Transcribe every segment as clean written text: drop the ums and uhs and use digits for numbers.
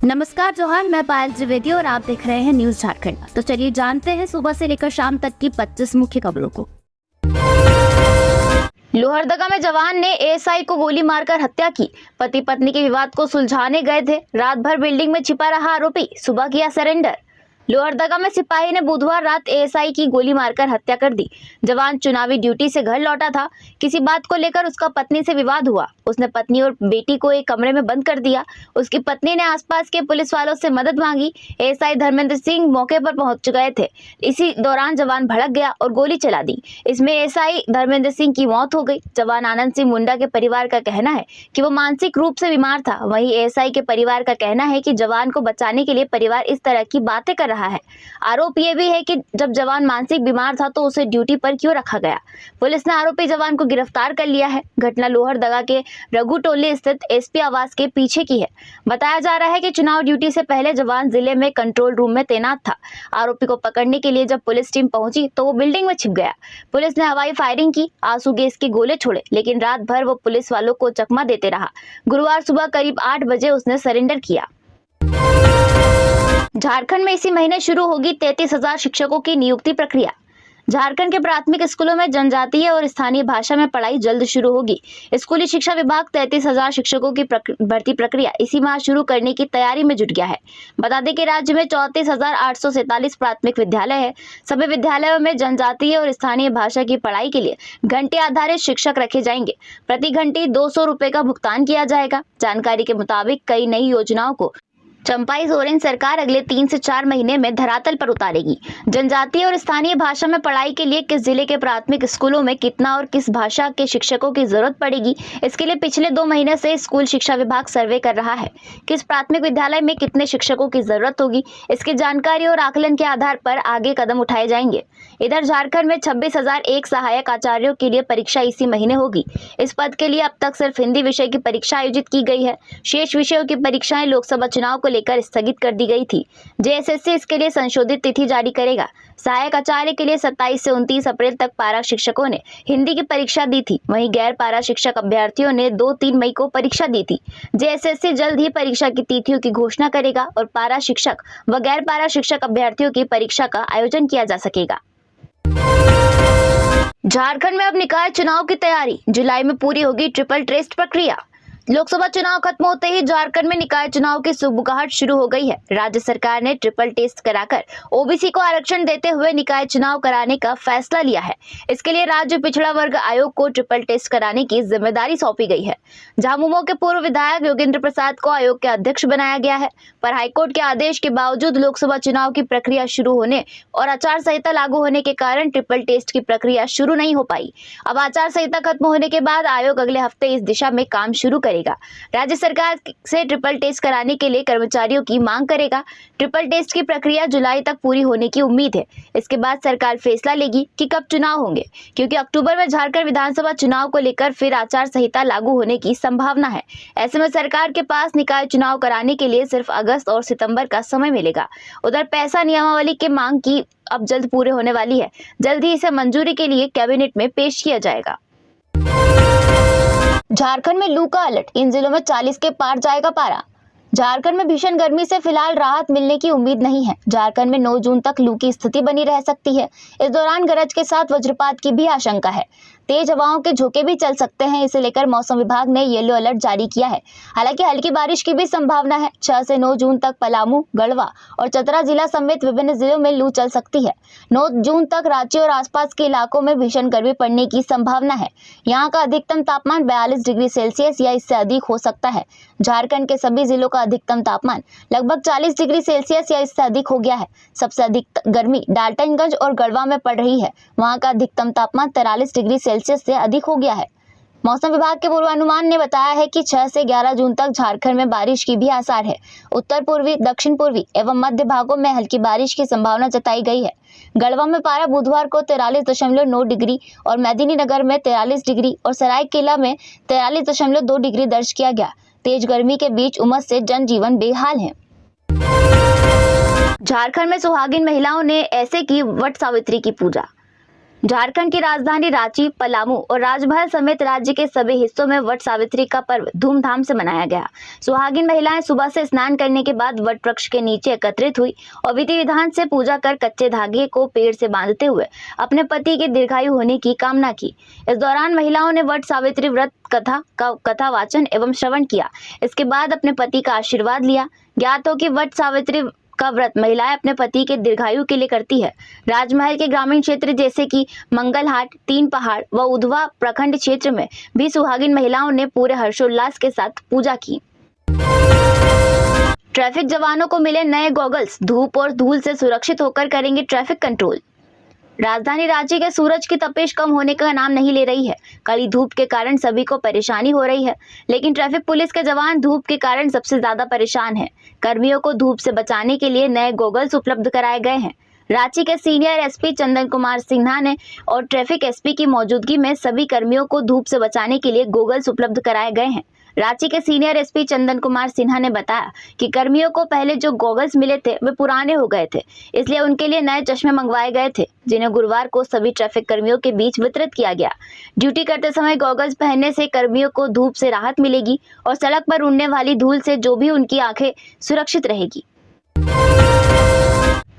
नमस्कार जोहार, मैं पायल त्रिवेदी और आप देख रहे हैं न्यूज झारखंड। तो चलिए जानते हैं सुबह से लेकर शाम तक की 25 मुख्य खबरों को। लोहरदगा में जवान ने एएसआई को गोली मारकर हत्या की। पति पत्नी के विवाद को सुलझाने गए थे। रात भर बिल्डिंग में छिपा रहा आरोपी, सुबह किया सरेंडर। लोहरदगा में सिपाही ने बुधवार रात एएसआई की गोली मारकर हत्या कर दी। जवान चुनावी ड्यूटी से घर लौटा था। किसी बात को लेकर उसका पत्नी से विवाद हुआ। उसने पत्नी और बेटी को एक कमरे में बंद कर दिया। उसकी पत्नी ने आसपास के पुलिस वालों से मदद मांगी। एएसआई धर्मेंद्र सिंह मौके पर पहुंच गए थे। इसी दौरान जवान भड़क गया और गोली चला दी। इसमें एएसआई धर्मेंद्र सिंह की मौत हो गई। जवान आनंद सिंह मुंडा के परिवार का कहना है कि वो मानसिक रूप से बीमार था। वहीं एएसआई के परिवार का कहना है कि जवान को बचाने के लिए परिवार इस तरह की बातें कर रहा है। आरोप ये भी है कि जब जवान मानसिक बीमार था तो उसे ड्यूटी पर क्यों रखा गया। पुलिस ने आरोपी जवान को गिरफ्तार कर लिया है। घटना लोहरदगा के रघु टोली स्थित एसपी आवास के पीछे की है। बताया जा रहा है कि चुनाव ड्यूटी से पहले जवान जिले में कंट्रोल रूम में तैनात था। आरोपी को पकड़ने के लिए जब पुलिस टीम पहुंची तो वो बिल्डिंग में छिप गया। पुलिस ने हवाई फायरिंग की, आंसू गैस के गोले छोड़े, लेकिन रात भर वो पुलिस वालों को चकमा देते रहा। गुरुवार सुबह करीब 8 बजे उसने सरेंडर किया। झारखंड में इसी महीने शुरू होगी 33,000 शिक्षकों की नियुक्ति प्रक्रिया। झारखंड के प्राथमिक स्कूलों में जनजातीय और स्थानीय भाषा में पढ़ाई जल्द शुरू होगी। स्कूली शिक्षा विभाग 33,000 शिक्षकों की भर्ती प्रक्रिया इसी माह शुरू करने की तैयारी में जुट गया है। बता दें कि राज्य में 34,847 प्राथमिक विद्यालय है। सभी विद्यालयों में जनजातीय और स्थानीय भाषा की पढ़ाई के लिए घंटे आधारित शिक्षक रखे जाएंगे। प्रति घंटे 200 रुपए का भुगतान किया जाएगा। जानकारी के मुताबिक कई नई योजनाओं को चंपाई सोरेन सरकार अगले 3 से 4 महीने में धरातल पर उतारेगी। जनजातीय और स्थानीय भाषा में पढ़ाई के लिए किस जिले के प्राथमिक स्कूलों में कितना और किस भाषा के शिक्षकों की जरूरत पड़ेगी, इसके लिए पिछले 2 महीने से स्कूल शिक्षा विभाग सर्वे कर रहा है। किस प्राथमिक विद्यालय में कितने शिक्षकों की जरूरत होगी, इसकी जानकारी और आकलन के आधार पर आगे कदम उठाए जाएंगे। इधर झारखंड में 26,001 सहायक आचार्यों के लिए परीक्षा इसी महीने होगी। इस पद के लिए अब तक सिर्फ हिंदी विषय की परीक्षा आयोजित की गई है। शेष विषयों की परीक्षाएं लोकसभा चुनाव को लेकर स्थगित कर दी गई थी। जेएसएससी इसके लिए संशोधित तिथि जारी करेगा। सहायक आचार्य के लिए 27 से 29 अप्रैल तक पारा शिक्षकों ने हिंदी की परीक्षा दी थी। वहीं गैर पारा शिक्षक अभ्यर्थियों ने 2-3 मई को परीक्षा दी थी। जेएसएससी जल्द ही परीक्षा की तिथियों की घोषणा करेगा और पारा शिक्षक व गैर पारा शिक्षक अभ्यर्थियों की परीक्षा का आयोजन किया जा सकेगा। झारखंड में अब निकाय चुनाव की तैयारी, जुलाई में पूरी होगी ट्रिपल टेस्ट प्रक्रिया। लोकसभा चुनाव खत्म होते ही झारखंड में निकाय चुनाव की सुगबुगाहट शुरू हो गई है। राज्य सरकार ने ट्रिपल टेस्ट कराकर ओबीसी को आरक्षण देते हुए निकाय चुनाव कराने का फैसला लिया है। इसके लिए राज्य पिछड़ा वर्ग आयोग को ट्रिपल टेस्ट कराने की जिम्मेदारी सौंपी गई है। झामुमो के पूर्व विधायक योगेंद्र प्रसाद को आयोग के अध्यक्ष बनाया गया है, पर हाईकोर्ट के आदेश के बावजूद लोकसभा चुनाव की प्रक्रिया शुरू होने और आचार संहिता लागू होने के कारण ट्रिपल टेस्ट की प्रक्रिया शुरू नहीं हो पाई। अब आचार संहिता खत्म होने के बाद आयोग अगले हफ्ते इस दिशा में काम शुरू करेगा। राज्य सरकार से ट्रिपल टेस्ट कराने के लिए कर्मचारियों की मांग करेगा। ट्रिपल टेस्ट की प्रक्रिया जुलाई तक पूरी होने की उम्मीद है। इसके बाद सरकार फैसला लेगी कि कब चुनाव होंगे, क्योंकि अक्टूबर में झारखंड विधानसभा चुनाव को लेकर फिर आचार संहिता लागू होने की संभावना है। ऐसे में सरकार के पास निकाय चुनाव कराने के लिए सिर्फ अगस्त और सितंबर का समय मिलेगा। उधर पैसा नियमावली की मांग की अब जल्द पूरे होने वाली है। जल्द ही इसे मंजूरी के लिए कैबिनेट में पेश किया जाएगा। झारखंड में लू का अलर्ट, इन जिलों में 40 के पार जाएगा पारा। झारखंड में भीषण गर्मी से फिलहाल राहत मिलने की उम्मीद नहीं है। झारखंड में 9 जून तक लू की स्थिति बनी रह सकती है। इस दौरान गरज के साथ वज्रपात की भी आशंका है। तेज हवाओं के झोंके भी चल सकते हैं। इसे लेकर मौसम विभाग ने येलो अलर्ट जारी किया है। हालांकि हल्की बारिश की भी संभावना है। 6 से 9 जून तक पलामू, गढ़वा और चतरा जिला समेत विभिन्न जिलों में लू चल सकती है। 9 जून तक रांची और आसपास के इलाकों में भीषण गर्मी पड़ने की संभावना है। यहाँ का अधिकतम तापमान 42 डिग्री सेल्सियस या इससे अधिक हो सकता है। झारखंड के सभी जिलों का अधिकतम तापमान लगभग 40 डिग्री सेल्सियस या इससे अधिक हो गया है। सबसे अधिक गर्मी डाल्टनगंज और गढ़वा में पड़ रही है। वहाँ का अधिकतम तापमान 43 डिग्री सेल्सियस से अधिक हो गया है। मौसम विभाग के पूर्वानुमान ने बताया है कि 6 से 11 जून तक झारखंड में बारिश की भी आसार है। उत्तर पूर्वी, दक्षिण पूर्वी एवं मध्य भागों में हल्की बारिश की संभावना जताई गई है। गढ़वा में पारा बुधवार को 43.9 डिग्री और मेदिनीनगर में 43 डिग्री और सरायकेला में 43.2 डिग्री दर्ज किया गया। तेज गर्मी के बीच उमस से जनजीवन बेहाल है। झारखंड में सुहागिन महिलाओं ने ऐसे की वट सावित्री की पूजा। झारखंड की राजधानी रांची, पलामू और राजमहल समेत राज्य के सभी हिस्सों में वट सावित्री का पर्व धूमधाम से मनाया गया। सुहागिन महिलाएं सुबह से स्नान करने के बाद वट वृक्ष के नीचे एकत्रित हुई और विधि विधान से पूजा कर कच्चे धागे को पेड़ से बांधते हुए अपने पति के दीर्घायु होने की कामना की। इस दौरान महिलाओं ने वट सावित्री व्रत कथा वाचन एवं श्रवण किया। इसके बाद अपने पति का आशीर्वाद लिया। ज्ञात हो कि वट सावित्री का व्रत महिलाएं अपने पति के दीर्घायु के लिए करती है। राजमहल के ग्रामीण क्षेत्र जैसे कि मंगलहाट, तीन पहाड़ व उधवा प्रखंड क्षेत्र में भी सुहागिन महिलाओं ने पूरे हर्षोल्लास के साथ पूजा की। ट्रैफिक जवानों को मिले नए गॉगल्स, धूप और धूल से सुरक्षित होकर करेंगे ट्रैफिक कंट्रोल। राजधानी रांची के सूरज की तपिश कम होने का नाम नहीं ले रही है। कड़ी धूप के कारण सभी को परेशानी हो रही है, लेकिन ट्रैफिक पुलिस के जवान धूप के कारण सबसे ज्यादा परेशान हैं। कर्मियों को धूप से बचाने के लिए नए गॉगल्स उपलब्ध कराए गए हैं। रांची के सीनियर एसपी चंदन कुमार सिन्हा ने और ट्रैफिक एसपी की मौजूदगी में सभी कर्मियों को धूप से बचाने के लिए गॉगल्स उपलब्ध कराए गए हैं। रांची के सीनियर एसपी चंदन कुमार सिन्हा ने बताया कि कर्मियों को पहले जो गॉगल्स मिले थे वे पुराने हो गए थे, इसलिए उनके लिए नए चश्मे मंगवाए गए थे, जिन्हें गुरुवार को सभी ट्रैफिक कर्मियों के बीच वितरित किया गया। ड्यूटी करते समय गॉगल्स पहनने से कर्मियों को धूप से राहत मिलेगी और सड़क पर उड़ने वाली धूल से जो भी उनकी आंखें सुरक्षित रहेगी।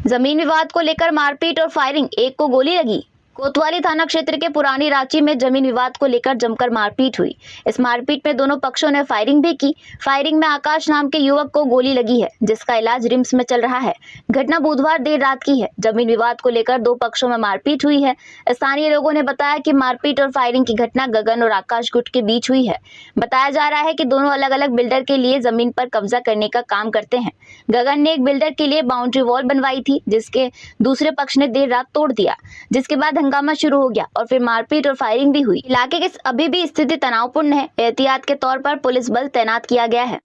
जमीन विवाद को लेकर मारपीट और फायरिंग, एक को गोली लगी। कोतवाली थाना क्षेत्र के पुरानी रांची में जमीन विवाद को लेकर जमकर मारपीट हुई। इस मारपीट में दोनों पक्षों ने फायरिंग भी की। फायरिंग में आकाश नाम के युवक को गोली लगी है, जिसका इलाज रिम्स में चल रहा है। घटना बुधवार देर रात की है। जमीन विवाद को लेकर दो पक्षों में मारपीट हुई है। स्थानीय लोगों ने बताया कि मारपीट और फायरिंग की घटना गगन और आकाश गुट के बीच हुई है। बताया जा रहा है कि दोनों अलग अलग बिल्डर के लिए जमीन पर कब्जा करने का काम करते हैं। गगन ने एक बिल्डर के लिए बाउंड्री वॉल बनवाई थी, जिसके दूसरे पक्ष ने देर रात तोड़ दिया, जिसके बाद हंगामा शुरू हो गया और फिर मारपीट और फायरिंग भी हुई। इलाके की अभी भी स्थिति तनावपूर्ण है। एहतियात के तौर पर पुलिस बल तैनात किया गया है।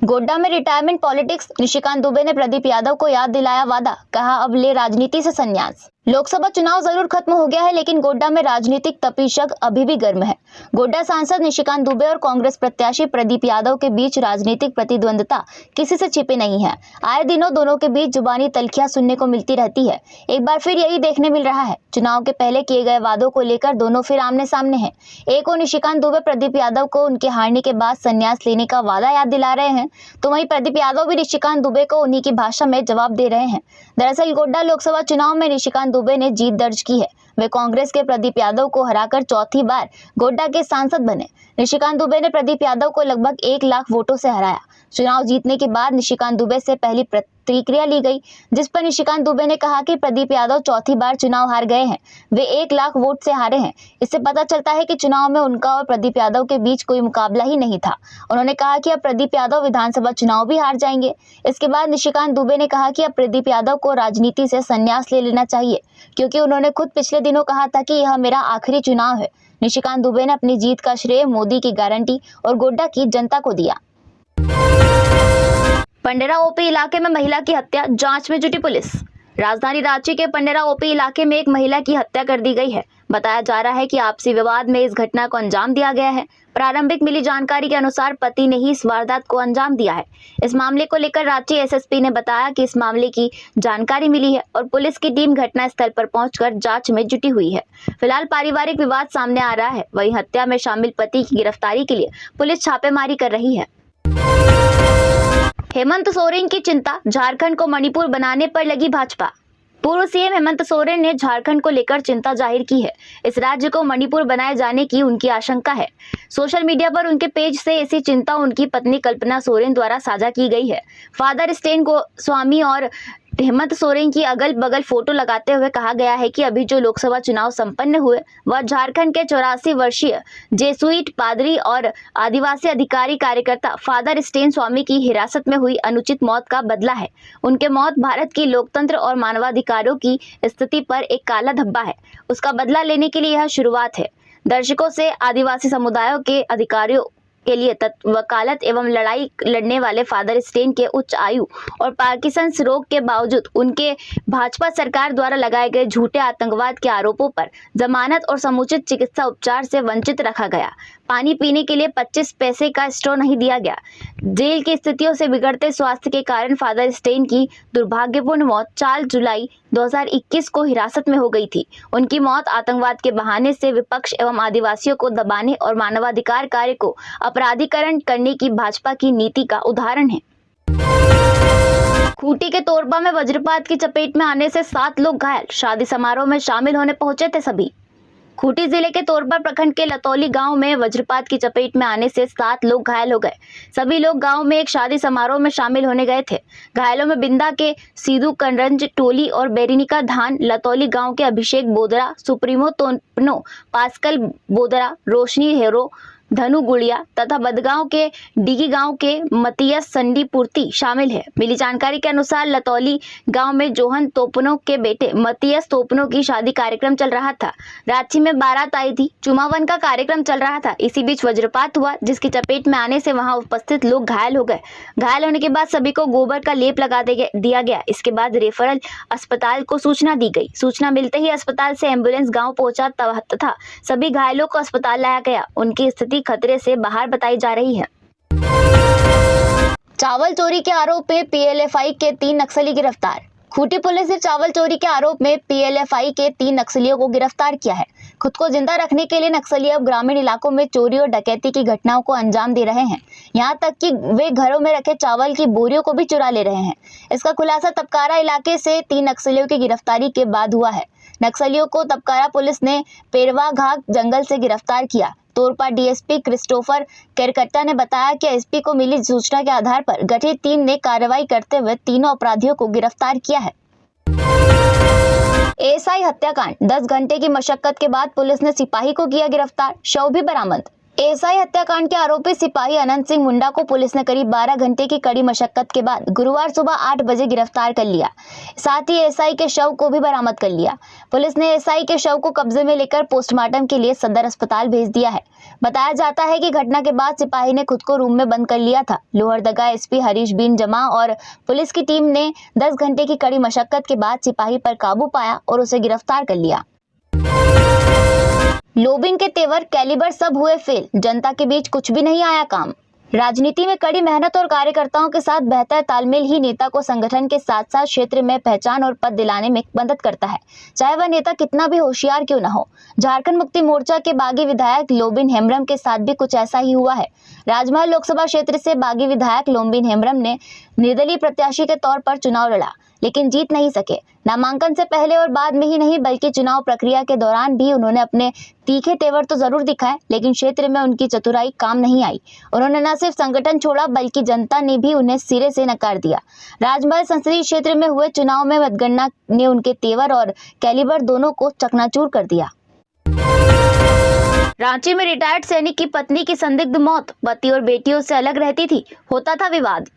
गोड्डा में रिटायरमेंट पॉलिटिक्स, निशिकांत दुबे ने प्रदीप यादव को याद दिलाया वादा, कहा अब ले राजनीति से संन्यास। लोकसभा चुनाव जरूर खत्म हो गया है, लेकिन गोड्डा में राजनीतिक तपिशक अभी भी गर्म है। गोड्डा सांसद निशिकांत दुबे और कांग्रेस प्रत्याशी प्रदीप यादव के बीच राजनीतिक प्रतिद्वंदता किसी से छिपी नहीं है। आए दिनों दोनों के बीच जुबानी तल्खियां सुनने को मिलती रहती है। एक बार फिर यही देखने मिल रहा है। चुनाव के पहले किए गए वादों को लेकर दोनों फिर आमने सामने हैं। एक और निशिकांत दुबे प्रदीप यादव को उनके हारने के बाद संन्यास लेने का वादा याद दिला रहे हैं, तो वहीं प्रदीप यादव भी निशिकांत दुबे को उन्हीं की भाषा में जवाब दे रहे हैं। दरअसल गोड्डा लोकसभा चुनाव में निशिकांत दुबे ने जीत दर्ज की है। वे कांग्रेस के प्रदीप यादव को हराकर चौथी बार गोड्डा के सांसद बने। निशिकांत दुबे ने प्रदीप यादव को लगभग 1 लाख वोटों से हराया। चुनाव जीतने के बाद निशिकांत दुबे से पहली प्रतिक्रिया ली गई, जिस पर निशिकांत दुबे ने कहा कि प्रदीप यादव चौथी बार चुनाव हार गए हैं। वे 1 लाख वोट से हारे हैं। इससे पता चलता है कि चुनाव में उनका और प्रदीप यादव के बीच कोई मुकाबला ही नहीं था। उन्होंने कहा कि अब प्रदीप यादव विधानसभा चुनाव भी हार जाएंगे। इसके बाद निशिकांत दुबे ने कहा कि अब प्रदीप यादव को राजनीति से संन्यास ले लेना चाहिए, क्योंकि उन्होंने खुद पिछले दिनों कहा था कि यह मेरा आखिरी चुनाव है। निशिकांत दुबे ने अपनी जीत का श्रेय मोदी की गारंटी और गोड्डा की जनता को दिया। पंडेरा ओपी इलाके में महिला की हत्या, जांच में जुटी पुलिस। राजधानी रांची के पंडेरा ओपी इलाके में एक महिला की हत्या कर दी गई है। बताया जा रहा है कि आपसी विवाद में इस घटना को अंजाम दिया गया है। प्रारंभिक मिली जानकारी के अनुसार पति ने ही इस वारदात को अंजाम दिया है। इस मामले को लेकर रांची एसएसपी ने बताया कि इस मामले की जानकारी मिली है और पुलिस की टीम घटना स्थल पर पहुंचकर जांच में जुटी हुई है। फिलहाल पारिवारिक विवाद सामने आ रहा है, वहीं हत्या में शामिल पति की गिरफ्तारी के लिए पुलिस छापेमारी कर रही है। हेमंत सोरेन की चिंता, झारखंड को मणिपुर बनाने पर लगी भाजपा। पूर्व सीएम हेमंत सोरेन ने झारखंड को लेकर चिंता जाहिर की है। इस राज्य को मणिपुर बनाए जाने की उनकी आशंका है। सोशल मीडिया पर उनके पेज से ऐसी चिंता उनकी पत्नी कल्पना सोरेन द्वारा साझा की गई है। फादर स्टेन गोस्वामी और हेमंत सोरेन की अगल बगल फोटो लगाते हुए कहा गया है कि अभी जो लोकसभा चुनाव संपन्न हुए वह झारखंड के 84 वर्षीय जेसुइट पादरी और आदिवासी अधिकारी कार्यकर्ता फादर स्टेन स्वामी की हिरासत में हुई अनुचित मौत का बदला है। उनके मौत भारत की लोकतंत्र और मानवाधिकारों की स्थिति पर एक काला धब्बा है। उसका बदला लेने के लिए यह शुरुआत है। दर्शकों से आदिवासी समुदायों के अधिकारियों के लिए वकालत एवं लड़ाई लड़ने वाले फादर स्टेन के उच्च आयु और पार्किंसंस रोग के बावजूद उनके भाजपा सरकार द्वारा लगाए गए झूठे आतंकवाद के आरोपों पर जमानत और समुचित चिकित्सा उपचार से वंचित रखा गया। पानी पीने के लिए 25 पैसे का स्ट्रॉ नहीं दिया गया। जेल की स्थितियों से बिगड़ते स्वास्थ्य के कारण फादर स्टेन की दुर्भाग्यपूर्ण मौत 4 जुलाई 2021 को हिरासत में हो गई थी। उनकी मौत आतंकवाद के बहाने से विपक्ष एवं आदिवासियों को दबाने और मानवाधिकार कार्य को अपराधीकरण करने की भाजपा की नीति का उदाहरण है। खूंटी के तोरबा में वज्रपात की चपेट में आने से 7 लोग घायल। शादी समारोह में शामिल होने पहुंचे थे सभी। खूंटी जिले के तोरबा प्रखंड के लतौली गांव में वज्रपात की चपेट में आने से 7 लोग घायल हो गए। सभी लोग गांव में एक शादी समारोह में शामिल होने गए थे। घायलों में बिंदा के सीधू करंज टोली और बेरिनिका धान, लतौली गांव के अभिषेक बोदरा, सुप्रीमो तोपनो, पास्कल बोदरा, रोशनी हेरो, धनु गुड़िया तथा बदगांव के डीगी गांव के मतियस संडी पूर्ति शामिल है। मिली जानकारी के अनुसार लतौली गांव में जोहन तोपनो के बेटे मतियस तोपनो की शादी कार्यक्रम चल रहा था। रांची में बारात आई थी। चुमावन का कार्यक्रम चल रहा था। इसी बीच वज्रपात हुआ, जिसकी चपेट में आने से वहां उपस्थित लोग घायल हो गए। घायल होने के बाद सभी को गोबर का लेप लगा दिया गया। इसके बाद रेफरल अस्पताल को सूचना दी गई। सूचना मिलते ही अस्पताल से एम्बुलेंस गाँव पहुंचा तथा सभी घायलों को अस्पताल लाया गया। उनकी स्थिति खतरे से बाहर बताई जा रही है। चावल चोरी के आरोप में पीएलएफआई के 3 नक्सली गिरफ्तार। खूंटी पुलिस ने चावल चोरी के आरोप में पीएलएफआई के 3 नक्सलियों को गिरफ्तार किया है। खुद को जिंदा रखने के लिए नक्सली अब ग्रामीण इलाकों में चोरी और डकैती की घटनाओं को अंजाम दे रहे हैं। यहां तक कि वे घरों में रखे चावल की बोरियों को भी चुरा ले रहे हैं। इसका खुलासा तपकारा इलाके से 3 नक्सलियों की गिरफ्तारी के बाद हुआ है। नक्सलियों को तपकारा पुलिस ने पेरवा घाट जंगल से गिरफ्तार किया। तोरपा डीएसपी क्रिस्टोफर केरकट्टा ने बताया कि एसपी को मिली सूचना के आधार पर गठित टीम ने कार्रवाई करते हुए तीनों अपराधियों को गिरफ्तार किया है। एएसआई हत्याकांड, 10 घंटे की मशक्कत के बाद पुलिस ने सिपाही को किया गिरफ्तार, शव भी बरामद। एएसआई हत्याकांड के आरोपी सिपाही अनंत सिंह मुंडा को पुलिस ने करीब 12 घंटे की कड़ी मशक्कत के बाद गुरुवार सुबह 8 बजे गिरफ्तार कर लिया। साथ ही एएसआई के शव को भी बरामद कर लिया। पुलिस ने एएसआई के शव को कब्जे में लेकर पोस्टमार्टम के लिए सदर अस्पताल भेज दिया है। बताया जाता है कि घटना के बाद सिपाही ने खुद को रूम में बंद कर लिया था। लोहरदगा एसपी हरीश बीन जमा और पुलिस की टीम ने 10 घंटे की कड़ी मशक्कत के बाद सिपाही पर काबू पाया और उसे गिरफ्तार कर लिया। लोबिन के तेवर कैलिबर सब हुए फेल, जनता के बीच कुछ भी नहीं आया काम। राजनीति में कड़ी मेहनत और कार्यकर्ताओं के साथ बेहतर तालमेल ही नेता को संगठन के साथ साथ क्षेत्र में पहचान और पद दिलाने में मदद करता है, चाहे वह नेता कितना भी होशियार क्यों न हो। झारखंड मुक्ति मोर्चा के बागी विधायक लोबिन हेम्ब्रम के साथ भी कुछ ऐसा ही हुआ है। राजमहल लोकसभा क्षेत्र से बागी विधायक लोबिन हेम्ब्रम ने निर्दलीय प्रत्याशी के तौर पर चुनाव लड़ा, लेकिन जीत नहीं सके। नामांकन से पहले और बाद में ही नहीं बल्कि चुनाव प्रक्रिया के दौरान भी उन्होंने अपने तीखे तेवर तो जरूर दिखाए, लेकिन क्षेत्र में उनकी चतुराई काम नहीं आई। उन्होंने न सिर्फ संगठन छोड़ा बल्कि जनता ने भी उन्हें सिरे से नकार दिया। राजमहल संसदीय क्षेत्र में हुए चुनाव में मतगणना ने उनके तेवर और कैलिबर दोनों को चकनाचूर कर दिया। रांची में रिटायर्ड सैनिक की पत्नी की संदिग्ध मौत, पति और बेटियों से अलग रहती थी, होता था विवाद।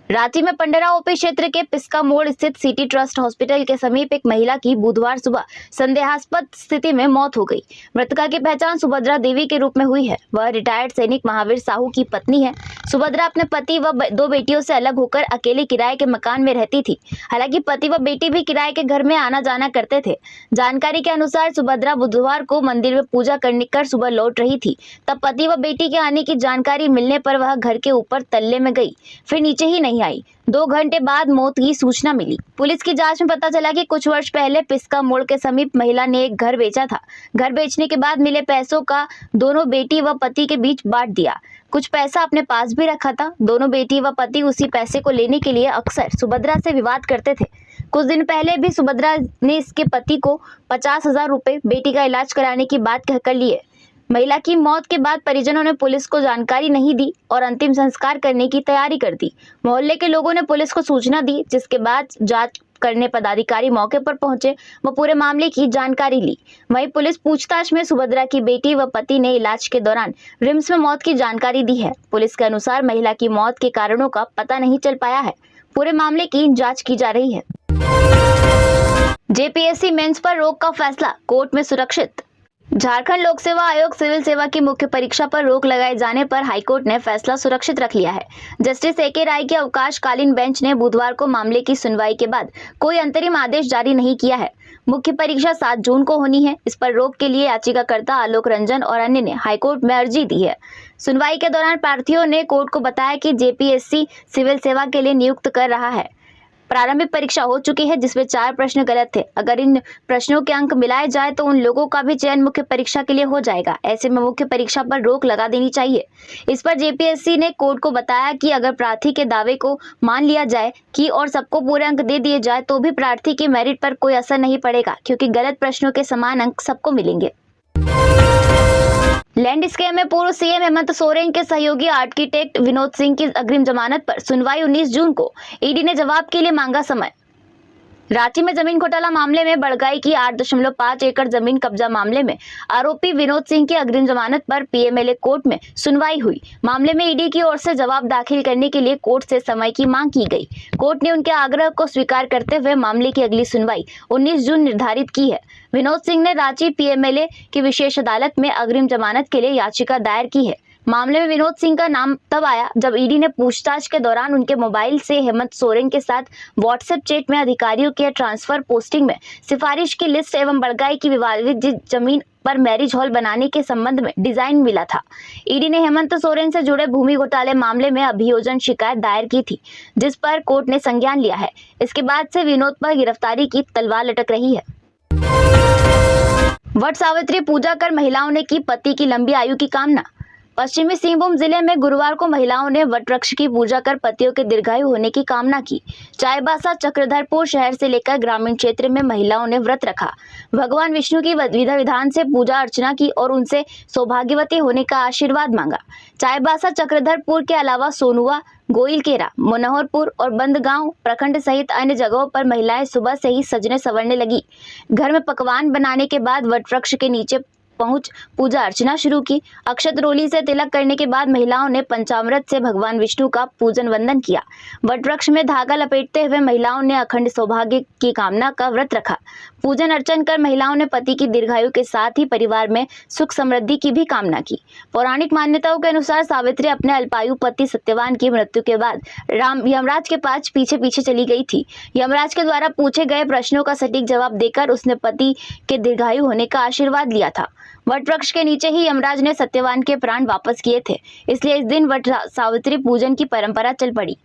रांची में पंडरा ओपी क्षेत्र के पिस्का मोड़ स्थित सिटी ट्रस्ट हॉस्पिटल के समीप एक महिला की बुधवार सुबह संदेहास्पद स्थिति में मौत हो गई। मृतका की पहचान सुभद्रा देवी के रूप में हुई है। वह रिटायर्ड सैनिक महावीर साहू की पत्नी है। सुभद्रा अपने पति व 2 बेटियों से अलग होकर अकेले किराए के मकान में रहती थी। हालांकि पति व बेटी भी किराए के घर में आना जाना करते थे। जानकारी के अनुसार सुभद्रा बुधवार को मंदिर में पूजा करने कर सुबह लौट रही थी। तब पति व बेटी के आने की जानकारी मिलने पर वह घर के ऊपर तल्ले में गई, फिर नीचे ही नहीं आई। 2 घंटे बाद मौत की सूचना मिली। पुलिस की जांच में पता चला कि कुछ वर्ष पहले पिस्का मोड़ के समीप महिला ने एक घर बेचा था। घर बेचने के बाद मिले पैसों का दोनों बेटी व पति के बीच बांट दिया। कुछ पैसा अपने पास भी रखा था। दोनों बेटी व पति उसी पैसे को लेने के लिए अक्सर सुभद्रा से विवाद करते थे। कुछ दिन पहले भी सुभद्रा ने इसके पति को 50,000 रुपए बेटी का इलाज कराने की बात कहकर लिए। महिला की मौत के बाद परिजनों ने पुलिस को जानकारी नहीं दी और अंतिम संस्कार करने की तैयारी कर दी। मोहल्ले के लोगों ने पुलिस को सूचना दी, जिसके बाद जांच करने पदाधिकारी मौके पर पहुंचे व पूरे मामले की जानकारी ली। वहीं पुलिस पूछताछ में सुभद्रा की बेटी व पति ने इलाज के दौरान रिम्स में मौत की जानकारी दी है। पुलिस के अनुसार महिला की मौत के कारणों का पता नहीं चल पाया है। पूरे मामले की जाँच की जा रही है। जेपीएससी मेंस पर रोक का फैसला, कोर्ट में सुरक्षित। झारखंड लोक सेवा आयोग सिविल सेवा की मुख्य परीक्षा पर रोक लगाए जाने पर हाईकोर्ट ने फैसला सुरक्षित रख लिया है। जस्टिस ए के राय की अवकाशकालीन बेंच ने बुधवार को मामले की सुनवाई के बाद कोई अंतरिम आदेश जारी नहीं किया है। मुख्य परीक्षा 7 जून को होनी है। इस पर रोक के लिए याचिकाकर्ता आलोक रंजन और अन्य ने हाईकोर्ट में अर्जी दी है। सुनवाई के दौरान प्रार्थियों ने कोर्ट को बताया कि जेपीएससी सिविल सेवा के लिए नियुक्त कर रहा है। प्रारंभिक परीक्षा हो चुकी है जिसमें 4 प्रश्न गलत थे। अगर इन प्रश्नों के अंक मिलाए जाए तो उन लोगों का भी चयन मुख्य परीक्षा के लिए हो जाएगा। ऐसे में मुख्य परीक्षा पर रोक लगा देनी चाहिए। इस पर जेपीएससी ने कोर्ट को बताया कि अगर प्रार्थी के दावे को मान लिया जाए कि और सबको पूरे अंक दे दिए जाए तो भी प्रार्थी की मेरिट पर कोई असर नहीं पड़ेगा, क्योंकि गलत प्रश्नों के समान अंक सबको मिलेंगे। लैंड स्कैम में पूर्व सीएम हेमंत सोरेन के सहयोगी आर्किटेक्ट विनोद सिंह की अग्रिम जमानत पर सुनवाई 19 जून को। ईडी ने जवाब के लिए मांगा समय। रांची में जमीन घोटाला मामले में बड़गाई की 8.5 एकड़ जमीन कब्जा मामले में आरोपी विनोद सिंह की अग्रिम जमानत पर पीएमएलए कोर्ट में सुनवाई हुई। मामले में ईडी की ओर से जवाब दाखिल करने के लिए कोर्ट से समय की मांग की गई। कोर्ट ने उनके आग्रह को स्वीकार करते हुए मामले की अगली सुनवाई 19 जून निर्धारित की है। विनोद सिंह ने रांची पीएमएलए की विशेष अदालत में अग्रिम जमानत के लिए याचिका दायर की है। मामले में विनोद सिंह का नाम तब आया जब ईडी ने पूछताछ के दौरान उनके मोबाइल से हेमंत सोरेन के साथ व्हाट्सएप चैट में अधिकारियों के ट्रांसफर पोस्टिंग में सिफारिश की लिस्ट एवं बड़गाई की विवादित जमीन पर मैरिज हॉल बनाने के संबंध में डिजाइन मिला था। ईडी ने हेमंत सोरेन से जुड़े भूमि घोटाले मामले में अभियोजन शिकायत दायर की थी, जिस पर कोर्ट ने संज्ञान लिया है। इसके बाद से विनोद पर गिरफ्तारी की तलवार लटक रही है। वट सावित्री पूजा कर महिलाओं ने की पति की लंबी आयु की कामना। पश्चिमी सिंहभूम जिले में गुरुवार को महिलाओं ने वट वृक्ष की पूजा कर पतियों के दीर्घायु होने की कामना की। चाईबासा, चक्रधरपुर शहर से लेकर ग्रामीण क्षेत्र में महिलाओं ने व्रत रखा, भगवान विष्णु की विधि विधान से पूजा अर्चना की और उनसे सौभाग्यवती होने का आशीर्वाद मांगा। चाईबासा, चक्रधरपुर के अलावा सोनुआ, गोइलकेरा, मनोहरपुर और बंदगांव प्रखंड सहित अन्य जगहों पर महिलाएं सुबह से ही सजने संवरने लगी। घर में पकवान बनाने के बाद वट वृक्ष के नीचे पहुंच पूजा अर्चना शुरू की। अक्षत रोली से तिलक करने के बाद महिलाओं ने पंचामृत से भगवान विष्णु का पूजन वंदन किया। वट वृक्ष में धागा लपेटते हुए महिलाओं ने अखंड सौभाग्य की कामना का व्रत रखा। पूजन अर्चन कर महिलाओं ने पति की दीर्घायु के साथ ही परिवार में सुख समृद्धि की भी कामना की। पौराणिक मान्यताओं के अनुसार सावित्री अपने अल्पायु पति सत्यवान की मृत्यु के बाद यमराज के पास पीछे पीछे चली गई थी। यमराज के द्वारा पूछे गए प्रश्नों का सटीक जवाब देकर उसने पति के दीर्घायु होने का आशीर्वाद लिया था। वट वृक्ष के नीचे ही यमराज ने सत्यवान के प्राण वापस किए थे, इसलिए इस दिन वट सावित्री पूजन की परंपरा चल पड़ी।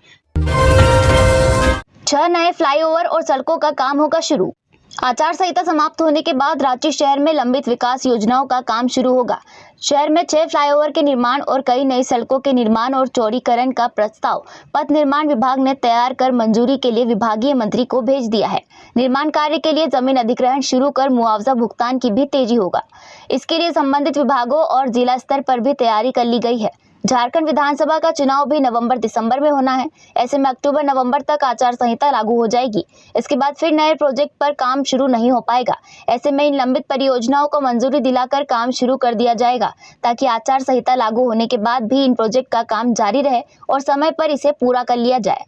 6 नए फ्लाईओवर और सड़कों का काम होगा शुरू। आचार संहिता समाप्त होने के बाद रांची शहर में लंबित विकास योजनाओं का काम शुरू होगा। शहर में 6 फ्लाईओवर के निर्माण और कई नई सड़कों के निर्माण और चौड़ीकरण का प्रस्ताव पथ निर्माण विभाग ने तैयार कर मंजूरी के लिए विभागीय मंत्री को भेज दिया है। निर्माण कार्य के लिए जमीन अधिग्रहण शुरू कर मुआवजा भुगतान की भी तेजी होगा। इसके लिए संबंधित विभागों और जिला स्तर पर भी तैयारी कर ली गई है। झारखंड विधानसभा का चुनाव भी नवंबर-दिसंबर में होना है। ऐसे में अक्टूबर-नवंबर तक आचार संहिता लागू हो जाएगी। इसके बाद फिर नए प्रोजेक्ट पर काम शुरू नहीं हो पाएगा। ऐसे में इन लंबित परियोजनाओं को मंजूरी दिलाकर काम शुरू कर दिया जाएगा, ताकि आचार संहिता लागू होने के बाद भी इन प्रोजेक्ट का काम जारी रहे और समय पर इसे पूरा कर लिया जाए।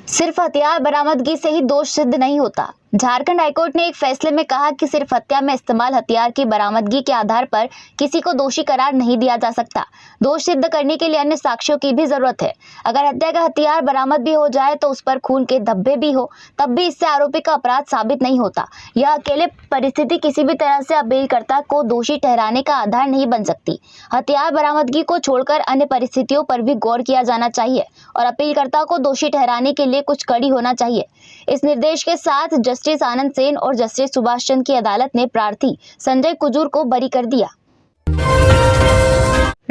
सिर्फ हथियार बरामदगी से ही दोष सिद्ध नहीं होता। झारखंड हाईकोर्ट ने एक फैसले में कहा कि सिर्फ हत्या में इस्तेमाल हथियार की बरामदगी के आधार पर किसी को दोषी करार नहीं दिया जा सकता। दोष सिद्ध करने के लिए अन्य साक्ष्यों की भी जरूरत है। अगर हत्या का हथियार बरामद भी हो जाए तो उस पर खून के धब्बे भी हो, तब भी इससे आरोपी का अपराध साबित नहीं होता। यह अकेले परिस्थिति किसी भी तरह से अपीलकर्ता को दोषी ठहराने का आधार नहीं बन सकती। हथियार बरामदगी को छोड़कर अन्य परिस्थितियों पर भी गौर किया जाना चाहिए और अपीलकर्ता को दोषी ठहराने के लिए कुछ कड़ी होना चाहिए। इस निर्देश के साथ जस्टिस आनंद सेन और जस्टिस सुभाष चंद्र की अदालत ने प्रार्थी संजय कुजूर को बरी कर दिया।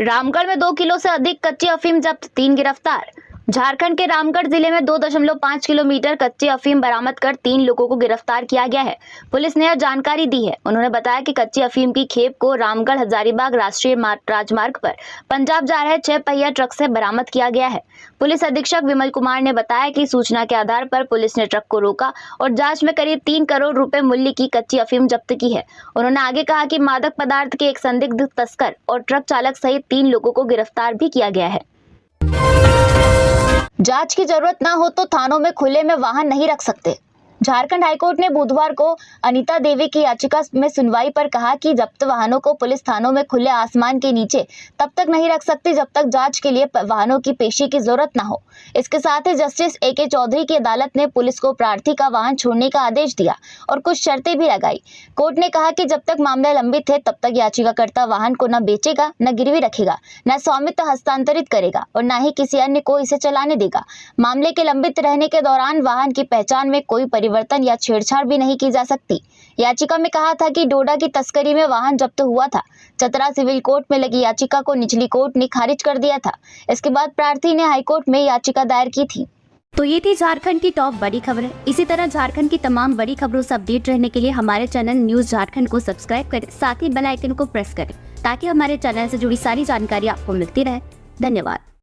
रामगढ़ में 2 किलो से अधिक कच्ची अफीम जब्त, 3 गिरफ्तार। झारखंड के रामगढ़ जिले में 2.5 किलोमीटर कच्ची अफीम बरामद कर 3 लोगों को गिरफ्तार किया गया है। पुलिस ने यह जानकारी दी है। उन्होंने बताया कि कच्ची अफीम की खेप को रामगढ़ हजारीबाग राष्ट्रीय राजमार्ग पर पंजाब जा रहे 6 पहिया ट्रक से बरामद किया गया है। पुलिस अधीक्षक विमल कुमार ने बताया कि सूचना के आधार पर पुलिस ने ट्रक को रोका और जांच में करीब 3 करोड़ रुपए मूल्य की कच्ची अफीम जब्त की है। उन्होंने आगे कहा कि मादक पदार्थ के एक संदिग्ध तस्कर और ट्रक चालक सहित 3 लोगों को गिरफ्तार भी किया गया है। जांच की जरूरत न हो तो थानों में खुले में वाहन नहीं रख सकते। झारखंड हाईकोर्ट ने बुधवार को अनीता देवी की याचिका में सुनवाई पर कहा कि जब्त वाहनों को पुलिस थानों में खुले आसमान के नीचे तब तक नहीं रख सकती जब तक जांच के लिए वाहनों की पेशी की जरूरत न हो। इसके साथ ही जस्टिस AK चौधरी की अदालत ने पुलिस को प्रार्थी का वाहन छोड़ने का आदेश दिया और कुछ शर्तें भी लगाई। कोर्ट ने कहा कि जब तक मामला लंबित है तब तक याचिकाकर्ता वाहन को न बेचेगा, न गिरवी रखेगा, न स्वामित्व हस्तांतरित करेगा और न ही किसी अन्य को इसे चलाने देगा। मामले के लंबित रहने के दौरान वाहन की पहचान में कोई परिवर्तन या छेड़छाड़ भी नहीं की जा सकती। याचिका में कहा था कि डोडा की तस्करी में वाहन जब्त हुआ था। चतरा सिविल कोर्ट में लगी याचिका को निचली कोर्ट ने खारिज कर दिया था। इसके बाद प्रार्थी ने हाईकोर्ट में याचिका दायर की थी। तो ये थी झारखंड की टॉप बड़ी खबरें। इसी तरह झारखंड की तमाम बड़ी खबरों से अपडेट रहने के लिए हमारे चैनल न्यूज झारखंड को सब्सक्राइब करें, साथ ही बेल आइकन को प्रेस करें ताकि हमारे चैनल से जुड़ी सारी जानकारी आपको मिलती रहे। धन्यवाद।